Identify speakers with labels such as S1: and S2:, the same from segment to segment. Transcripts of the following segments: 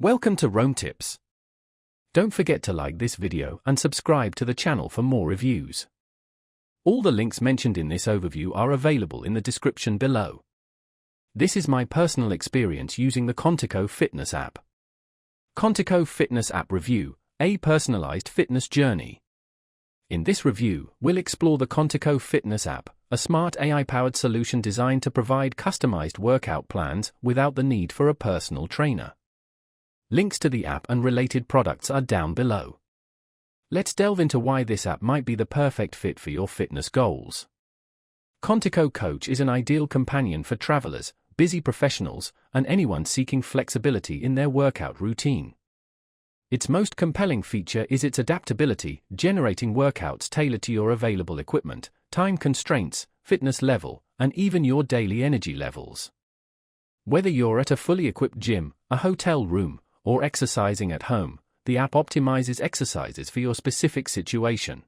S1: Welcome to Rome Tips. Don't forget to like this video and subscribe to the channel for more reviews. All the links mentioned in this overview are available in the description below. This is my personal experience using the KINETICOACH fitness app. KINETICOACH Fitness App Review, a personalized fitness journey. In this review, we'll explore the KINETICOACH Fitness App, a smart AI-powered solution designed to provide customized workout plans without the need for a personal trainer. Links to the app and related products are down below. Let's delve into why this app might be the perfect fit for your fitness goals. KINETICOACH is an ideal companion for travelers, busy professionals, and anyone seeking flexibility in their workout routine. Its most compelling feature is its adaptability, generating workouts tailored to your available equipment, time constraints, fitness level, and even your daily energy levels. Whether you're at a fully equipped gym, a hotel room, or exercising at home, the app optimizes exercises for your specific situation.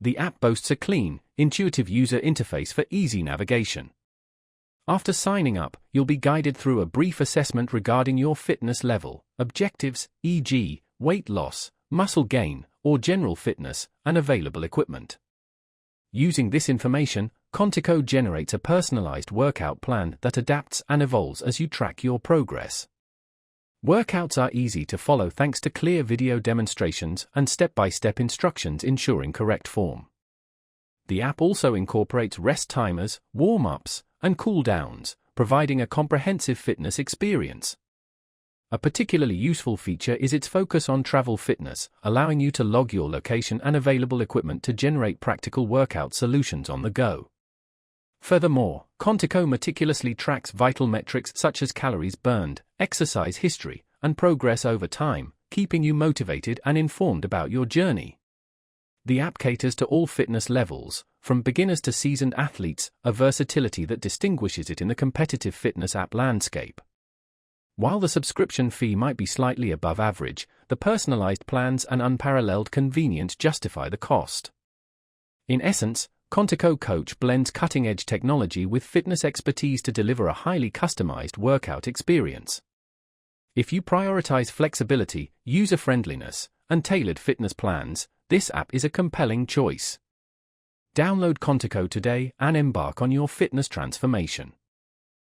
S1: The app boasts a clean, intuitive user interface for easy navigation. After signing up, you'll be guided through a brief assessment regarding your fitness level, objectives, e.g., weight loss, muscle gain, or general fitness, and available equipment. Using this information, KINETICOACH generates a personalized workout plan that adapts and evolves as you track your progress. Workouts are easy to follow thanks to clear video demonstrations and step-by-step instructions ensuring correct form. The app also incorporates rest timers, warm-ups, and cool-downs, providing a comprehensive fitness experience. A particularly useful feature is its focus on travel fitness, allowing you to log your location and available equipment to generate practical workout solutions on the go. Furthermore, KINETICOACH meticulously tracks vital metrics such as calories burned, exercise history, and progress over time, keeping you motivated and informed about your journey. The app caters to all fitness levels, from beginners to seasoned athletes, a versatility that distinguishes it in the competitive fitness app landscape. While the subscription fee might be slightly above average, the personalized plans and unparalleled convenience justify the cost. In essence, KINETICOACH blends cutting-edge technology with fitness expertise to deliver a highly customized workout experience. If you prioritize flexibility, user-friendliness, and tailored fitness plans, this app is a compelling choice. Download KINETICOACH today and embark on your fitness transformation.